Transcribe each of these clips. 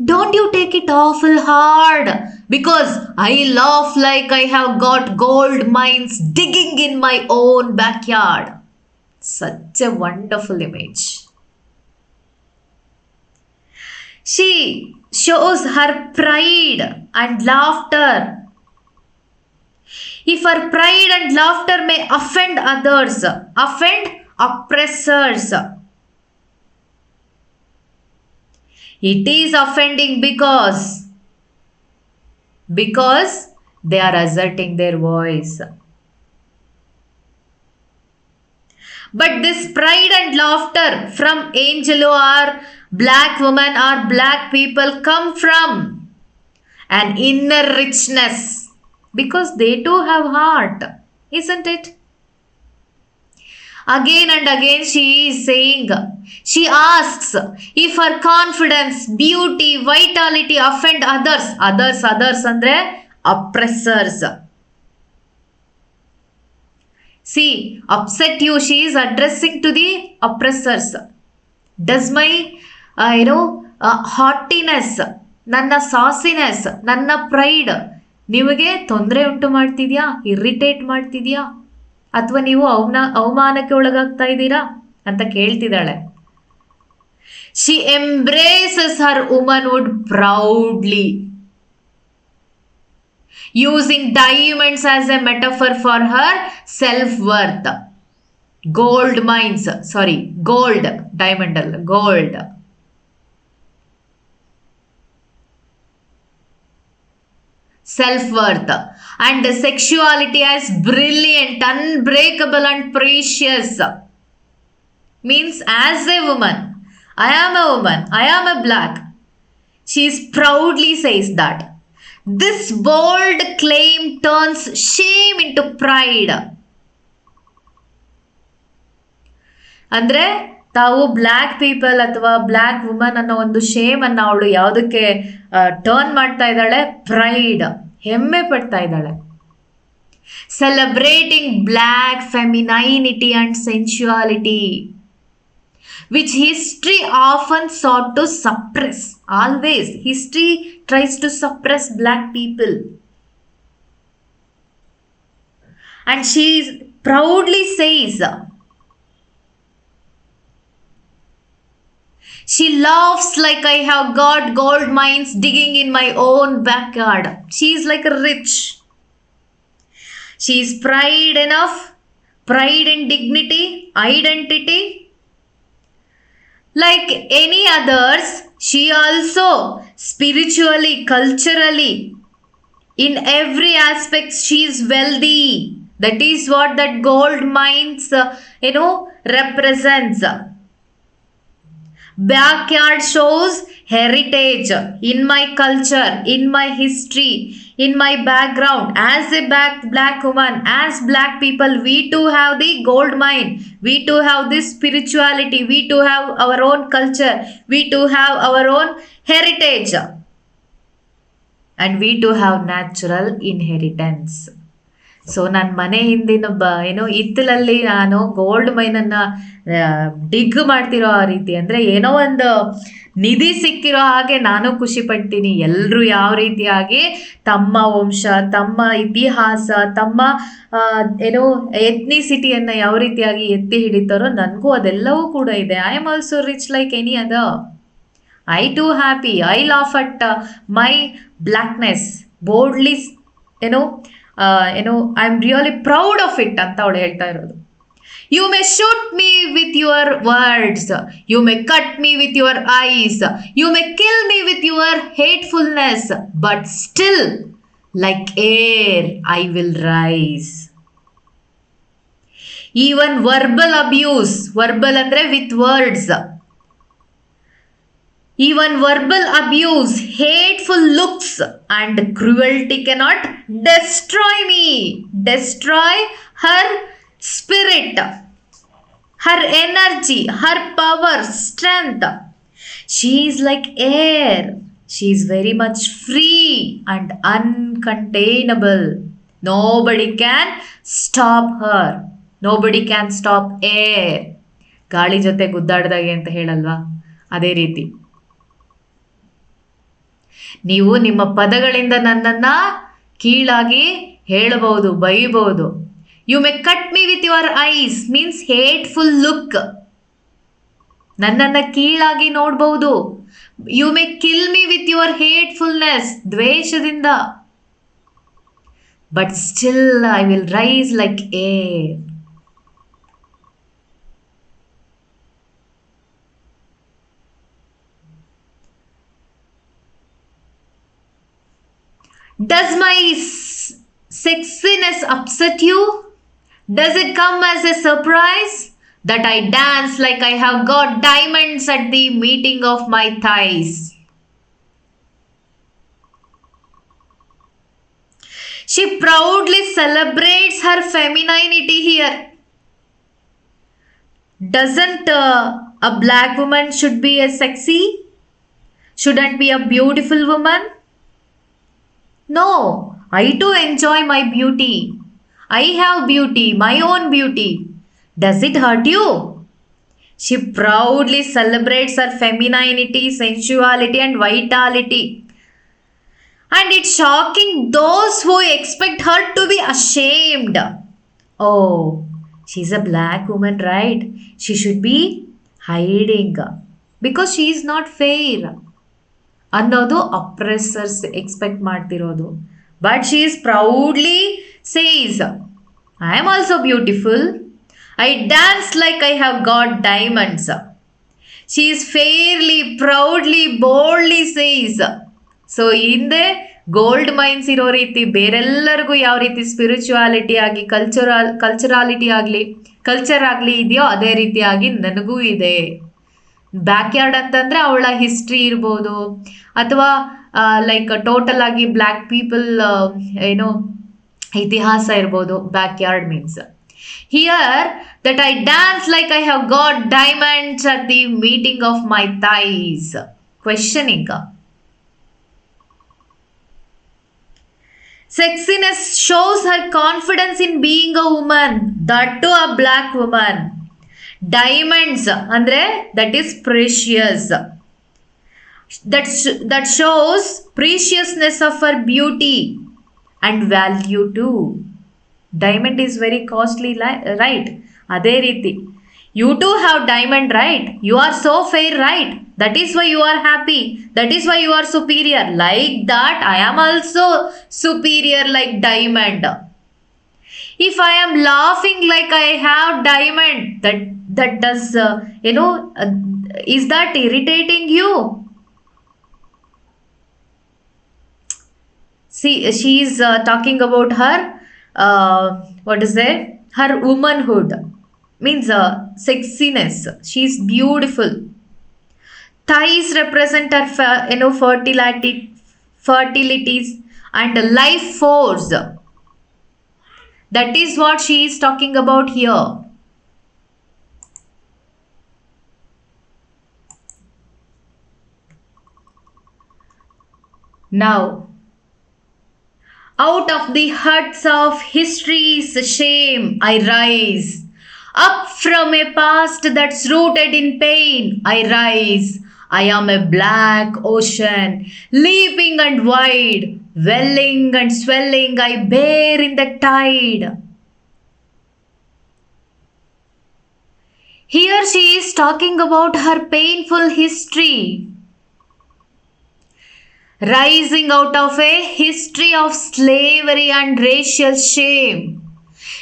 Don't you take it awful hard because I laugh like I have got gold mines digging in my own backyard. Such a wonderful image. She shows her pride and laughter. If her pride and laughter may offend others, offend oppressors, it is offending because they are asserting their voice. But this pride and laughter from Angelo or black woman or black people come from an inner richness because they too have heart, isn't it? Again and again she is saying, she asks if her confidence, beauty, vitality offend others. Others andre oppressors. See, upset you, she is addressing to the oppressors. Does my, haughtiness, ನನ್ನ ಸಾಸಿನೆಸ್, ನನ್ನ pride ನಿಮಗೆ ತೊಂದರೆ ಉಂಟು ಮಾಡ್ತಿದ್ಯಾ, irritate ಮಾಡ್ತಿದ್ಯಾ, ಅಥವಾ ನೀವು ಅವಮಾನಕ್ಕೆ ಒಳಗಾಗ್ತಾ ಇದ್ದೀರಾ ಅಂತ ಕೇಳ್ತಿದ್ದಾಳೆ. She embraces her womanhood proudly, using diamonds as a metaphor for her self-worth. Gold mines, gold, diamond alla, gold. Self-worth and sexuality as brilliant, unbreakable and precious. Means as a woman, I am a woman, I am a black. She proudly says that. This bold claim turns shame into pride. ಅಂದ್ರೆ ತಾವು black people ಅಥವಾ black woman ಅನ್ನೋ ಒಂದು Shem ಅನ್ನ ಅವಳು ಯಾವುದಕ್ಕೆ turn ಮಾಡ್ತಾ ಇದ್ದಾಳೆ? ಪ್ರೈಡ್, ಹೆಮ್ಮೆ ಪಡ್ತಾ ಇದ್ದಾಳೆ. Celebrating black femininity and sensuality, which history often sought to suppress. Always history tries to suppress black people, and she proudly says, she laughs like I have got gold mines digging in my own backyard. She is like rich. She is pride enough, pride in dignity, identity. Like any others, she also spiritually, culturally, in every aspect she is wealthy. That is what that gold mines, represents. Backyard shows heritage in my culture, in my history, in my background. As a black woman, as black people, we too have the gold mine. We too have this spirituality. We too have our own culture. We too have our own heritage. And we too have natural inheritance. So ನನ್ನ ಮನೆ ಹಿಂದಿನ ಹಿತ್ತಲಲ್ಲಿ ನಾನು gold ಮೈನನ್ನು ಡಿಗ್ ಮಾಡ್ತಿರೋ ಆ ರೀತಿ, ಅಂದರೆ ಏನೋ ಒಂದು ನಿಧಿ ಸಿಕ್ಕಿರೋ ಹಾಗೆ ನಾನು ಖುಷಿ ಪಡ್ತೀನಿ. ಎಲ್ಲರೂ ಯಾವ ರೀತಿಯಾಗಿ ತಮ್ಮ ವಂಶ, ತಮ್ಮ ಇತಿಹಾಸ, ತಮ್ಮ ಎಥ್ನಿಸಿಟಿಯನ್ನು ಯಾವ ರೀತಿಯಾಗಿ ಎತ್ತಿ ಹಿಡಿತಾರೋ ನನಗೂ ಅದೆಲ್ಲವೂ ಕೂಡ ಇದೆ. I am also rich like any other. I too happy, I laugh at my blackness boldly, I am really proud of it ಅಂತ ಅವಳು ಹೇಳ್ತಾ ಇರೋದು. You may shoot me with your words. You may cut me with your eyes. You may kill me with your hatefulness. But still, like air, I will rise. Even verbal abuse, verbal andre with words. Even verbal abuse, hateful looks and cruelty cannot destroy me. Destroy her spirit, her energy, her power, strength. She is like air. She is very much free and uncontainable. Nobody can stop her. Nobody can stop air. ಗಾಳಿ ಜೊತೆ ಗುದ್ದಾಡ್ದಾಗೆ ಅಂತ ಹೇಳಲ್ವಾ, ಅದೇ ರೀತಿ. ನೀವು ನಿಮ್ಮ ಪದಗಳಿಂದ ನನ್ನನ್ನು ಕೀಳಾಗಿ ಹೇಳಬಹುದು, ಬೈಬಹುದು. You may cut me with your eyes means hateful look. ನನ್ನನ್ನು ಕೀಳಾಗಿ ನೋಡಬಹುದು. You may kill me with your hatefulness, ದ್ವೇಷದಿಂದ. But still I will rise like air. Does my sexiness upset you? Does it come as a surprise that I dance like I have got diamonds at the meeting of my thighs? She proudly celebrates her femininity here. Doesn't a black woman should be a sexy? Shouldn't be a beautiful woman? No, I too enjoy my beauty. I have beauty, my own beauty. Does it hurt you? She proudly celebrates her femininity, sensuality, and vitality. And it's shocking those who expect her to be ashamed. Oh, she's a black woman, right? She should be hiding because she is not fair. ಅನ್ನೋದು ಅಪ್ರೆಸರ್ಸ್ expect ಮಾಡ್ತಿರೋದು. But she is proudly says, I am also beautiful. I dance like I have got diamonds. She is fairly, proudly, boldly says. So ಹಿಂದೆ gold mains ಇರೋ ರೀತಿ ಬೇರೆಲ್ಲರಿಗೂ ಯಾವ ರೀತಿ spirituality ಆಗಿ ಕಲ್ಚರಾಲಿಟಿ ಆಗಲಿ culture ಆಗಲಿ ಇದೆಯೋ ಅದೇ ರೀತಿಯಾಗಿ ನನಗೂ ಇದೆ. ಬ್ಯಾಕ್ಯಾರ್ಡ್ ಅಂತಂದರೆ ಅವಳ ಹಿಸ್ಟ್ರಿ ಇರ್ಬೋದು, ಅಥವಾ ಲೈಕ್ ಟೋಟಲ್ ಆಗಿ ಬ್ಲ್ಯಾಕ್ ಪೀಪಲ್ ಏನೋ ಇತಿಹಾಸ ಇರ್ಬೋದು. Backyard means here that I dance like I have got diamonds at the meeting of my thighs. Questioning. Sexiness shows her confidence in being a woman, that too a black woman. Diamonds andre that is precious. That shows preciousness of her beauty and value too. Diamond is very costly, right? Ade riti you too have diamond, right? You are so fair, right? That is why you are happy. That is why you are superior. Like that I am also superior like diamond. If I am laughing like I have diamond, that does is that irritating you? See, she is talking about her what is it, her womanhood means sexiness. She is beautiful. Thighs represent her fertilities and life force. That is what she is talking about here. Now, out of the huts of history's shame I rise. Up from a past that's rooted in pain I rise. I am a black ocean, leaping and wide, welling and swelling I bear in the tide. Here she is talking about her painful history. Rising out of a history of slavery and racial shame.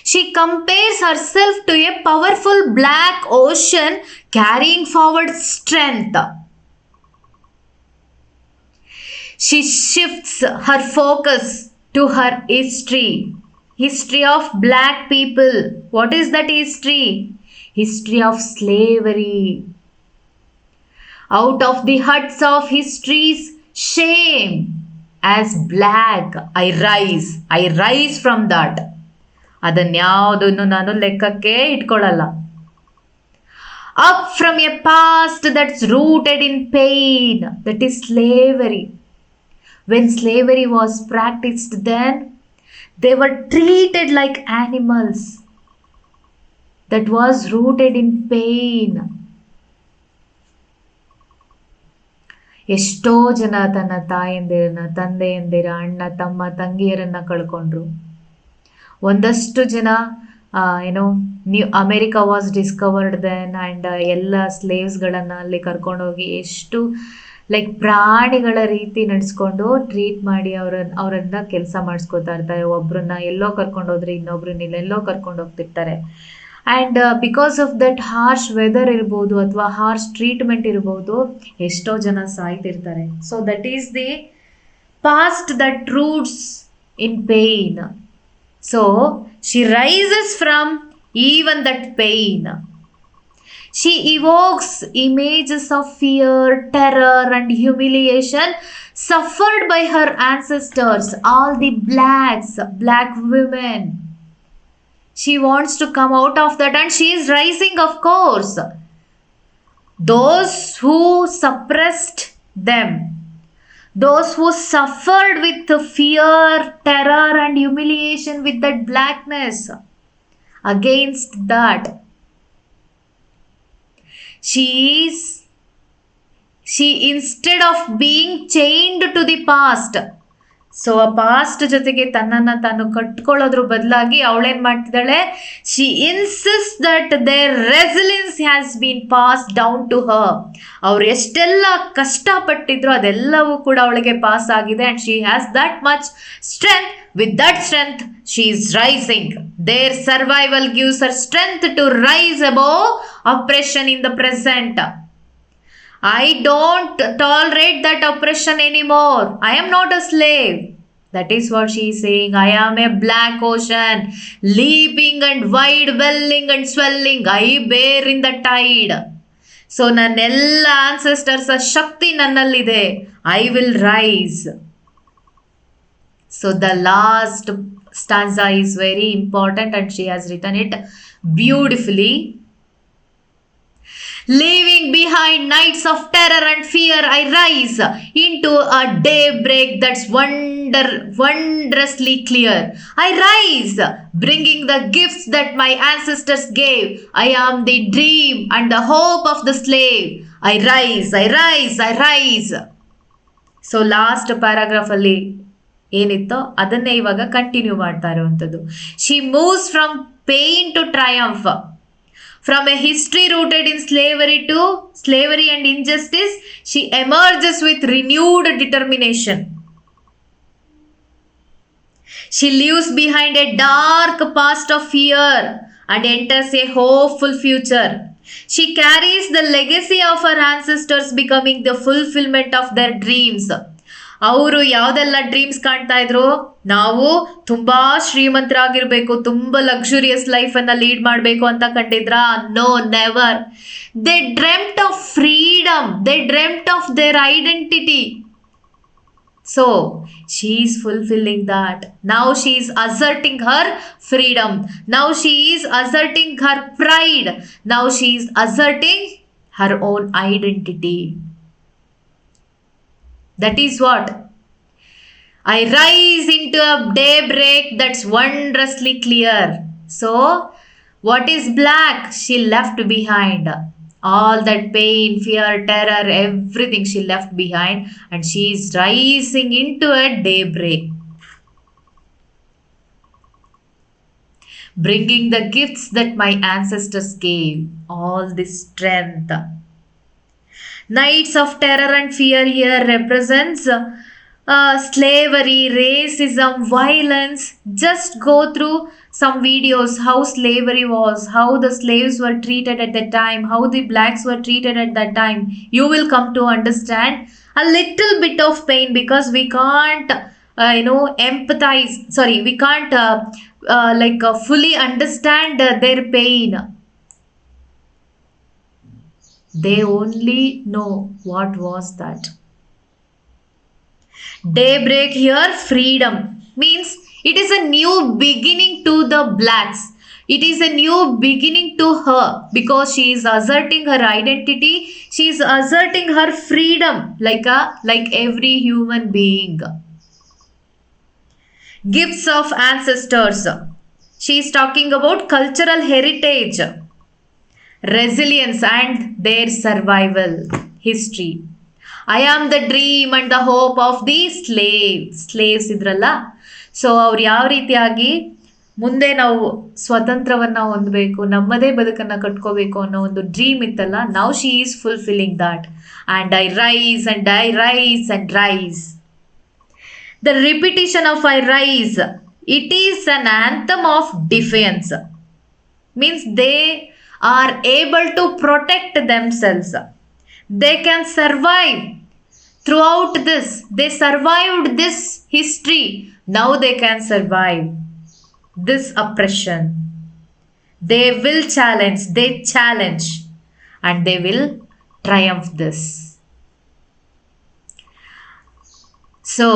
She compares herself to a powerful black ocean carrying forward strength. She shifts her focus to her history of black people. What is that history? History of slavery. Out of the huts of history's shame, as black I rise from that. ಅದನ್ಯಾವುದನ್ನು ನಾನು ಲೆಕ್ಕಕ್ಕೆ ಇಟ್ಕೊಳ್ಳಲ್ಲ. Up from a past that's rooted in pain, that is slavery. When slavery was practiced then, they were treated like animals. That was rooted in pain. ಎಷ್ಟೋ ಜನ ತನ್ನ ತಾಯಂದಿರನ್ನ, ತಂದೆಯಂದಿರ, ಅಣ್ಣ ತಮ್ಮ ತಂಗಿಯರನ್ನ ಕಳ್ಕೊಂಡ್ರು. ಒಂದಷ್ಟು ಜನ America was discovered then and ಎಲ್ಲ ಸ್ಲೇವ್ಸ್ಗಳನ್ನು ಅಲ್ಲಿ ಕರ್ಕೊಂಡೋಗಿ ಎಷ್ಟು ಲೈಕ್ ಪ್ರಾಣಿಗಳ ರೀತಿ ನಡೆಸ್ಕೊಂಡು ಟ್ರೀಟ್ ಮಾಡಿ ಅವರನ್ನ ಕೆಲಸ ಮಾಡಿಸ್ಕೊತಾ ಇರ್ತಾರೆ. ಒಬ್ರನ್ನ ಎಲ್ಲೋ ಕರ್ಕೊಂಡೋದ್ರೆ ಇನ್ನೊಬ್ರನ್ನ ಎಲ್ಲೆಲ್ಲೋ ಕರ್ಕೊಂಡು ಹೋಗ್ತಿರ್ತಾರೆ. And because of that harsh weather ಇರ್ಬೋದು ಅಥವಾ ಹಾರ್ಶ್ ಟ್ರೀಟ್ಮೆಂಟ್ ಇರ್ಬೋದು, ಎಷ್ಟೋ ಜನ ಸಾಯ್ತಿರ್ತಾರೆ. So that is the past that roots in pain. So she rises from even that pain. She evokes images of fear, terror, and humiliation suffered by her ancestors, all the black women. She wants to come out of that, and she is rising, of course. Those who suppressed them, those who suffered with fear, terror, and humiliation with that blackness, against that, she instead of being chained to the past, so ಆ past ಜೊತೆಗೆ ತನ್ನನ್ನು ತಾನು ಕಟ್ಕೊಳ್ಳೋದ್ರ ಬದಲಾಗಿ ಅವಳೇನು ಮಾಡ್ತಿದ್ದಾಳೆ, she insist that their resilience has been pass down to her. ಅವ್ರು ಎಷ್ಟೆಲ್ಲ ಕಷ್ಟಪಟ್ಟಿದ್ರು ಅದೆಲ್ಲವೂ ಕೂಡ ಅವಳಿಗೆ ಪಾಸ್ ಆಗಿದೆ. And she has that much strength. With that strength she is rising. Their survival gives her strength to rise above oppression in the present. I don't tolerate that oppression anymore. I am not a slave. That is what she is saying. I am a black ocean, leaping and wide, welling and swelling. I bear in the tide. So ನನ್ನೆಲ್ಲ ancestors ಶಕ್ತಿ ನನ್ನಲ್ಲಿದೆ. I will rise. So the last stanza is very important and she has written it beautifully. Leaving behind nights of terror and fear, I rise into a daybreak that's wondrously clear. I rise, bringing the gifts that my ancestors gave. I am the dream and the hope of the slave. I rise, I rise, I rise. So last paragraph ಅಲ್ಲಿ ಏನಿತ್ತೋ ಅದನ್ನೇ ಇವಾಗ continue ಮಾಡ್ತಾ ಇರುವಂಥದ್ದು. She moves from pain to triumph. From a history rooted in slavery and injustice, she emerges with renewed determination. She leaves behind a dark past of fear and enters a hopeful future. She carries the legacy of her ancestors, becoming the fulfillment of their dreams. ಅವರು ಯಾವುದೆಲ್ಲ dreams ಕಾಣ್ತಾ ಇದ್ರು, ನಾವು ತುಂಬಾ ಶ್ರೀಮಂತರಾಗಿರ್ಬೇಕು, ತುಂಬಾ luxurious ಲೈಫನ್ನು lead ಮಾಡಬೇಕು ಅಂತ ಕಂಡಿದ್ರಾ? No, never. They dreamt of freedom, they dreamt of their identity. So she is fulfilling that. Now she is asserting her freedom. Now she is asserting her pride. Now she is asserting her own identity. That is what? I rise into a daybreak that's wondrously clear. So, what is black? She left behind. All that pain, fear, terror, everything she left behind. And she is rising into a daybreak. Bringing the gifts that my ancestors gave. All this strength. Nights of terror and fear here represents slavery, racism, violence. Just go through some videos how slavery was, how the slaves were treated at that time, how the blacks were treated at that time. You will come to understand a little bit of pain because we can't empathize. Sorry, we can't fully understand their pain. They only know what was that. Daybreak here, freedom, means it is a new beginning to the blacks. It is a new beginning to her because she is asserting her identity. She is asserting her freedom like every human being. Gifts of ancestors. She is talking about cultural heritage, resilience and their survival history. I am the dream and the hope of the slaves ಇದ್ರಲ್ಲ. So ಅವ್ರು ಯಾವ ರೀತಿಯಾಗಿ ಮುಂದೆ ನಾವು ಸ್ವತಂತ್ರವನ್ನು ಹೊಂದಬೇಕು, ನಮ್ಮದೇ ಬದುಕನ್ನು ಕಟ್ಕೋಬೇಕು ಅನ್ನೋ ಒಂದು ಡ್ರೀಮ್ ಇತ್ತಲ್ಲ, now she is fulfilling that. And I rise and I rise and rise. The repetition of I rise, it is an anthem of defence. Means they are able to protect themselves. They can survive throughout this. They survived this history. Now they can survive this oppression. They will challenge. They challenge and they will triumph this. So,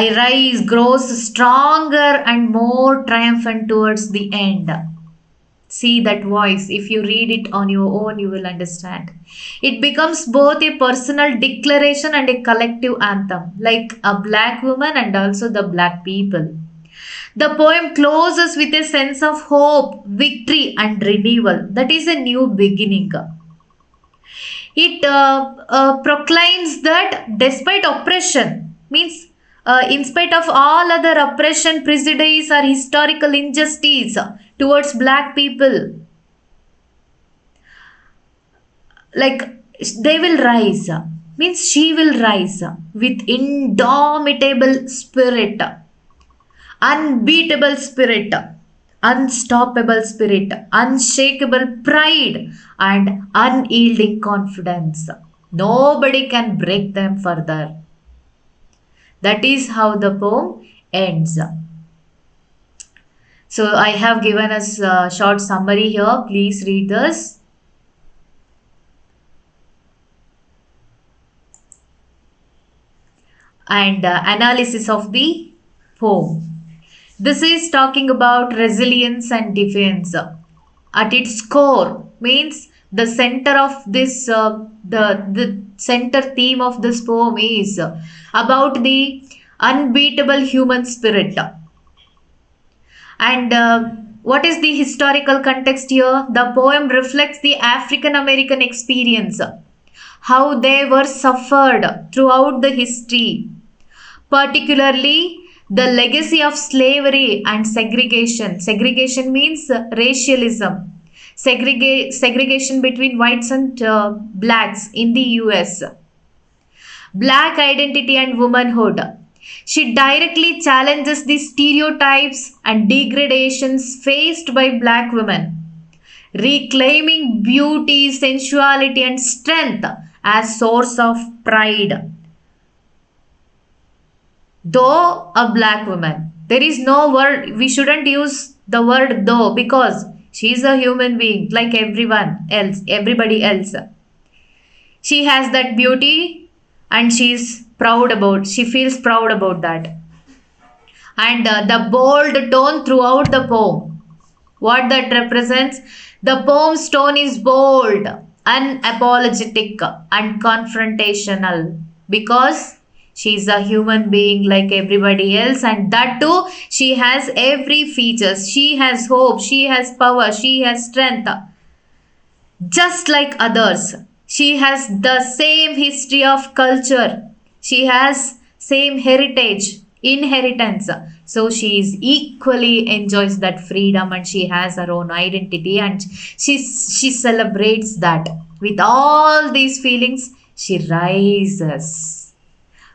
I rise grows stronger and more triumphant towards the end. See that voice. If you read it on your own, you will understand. It becomes both a personal declaration and a collective anthem, like a black woman and also the black people. The poem closes with a sense of hope, victory, and renewal. That is a new beginning. It proclaims that despite oppression, means in spite of all other oppression, prejudice, or historical injustice towards black people, like they will rise, means she will rise with indomitable spirit, unbeatable spirit, unstoppable spirit, unshakable pride, and unyielding confidence. Nobody can break them further. That is how the poem ends. So I have given us a short summary here. Please read this. And analysis of the poem. This is talking about resilience and defense. At its core, means the center of this, the center theme of this poem is about the unbeatable human spirit. And what is the historical context here? The poem reflects the African American experience, how they were suffered throughout the history, particularly the legacy of slavery and segregation. Segregation means racialism, segregation between whites and blacks in the US. Black identity and womanhood. She directly challenges the stereotypes and degradations faced by black women, reclaiming beauty, sensuality, and strength as source of pride. Though a black woman, there is no word, we shouldn't use the word though, because she is a human being like everyone else, everybody else. She has that beauty and she feels proud about that. And the bold tone throughout the poem, what that represents, the poem's tone is bold, unapologetic, and confrontational, because she is a human being like everybody else, and that too, she has every features. She has hope, she has power, she has strength, just like others. She has the same history of culture. She has same heritage, inheritance. So she is equally enjoys that freedom, and she has her own identity, and she celebrates that. With all these feelings, she rises.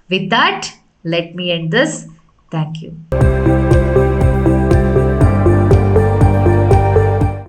With that, let me end this. Thank you.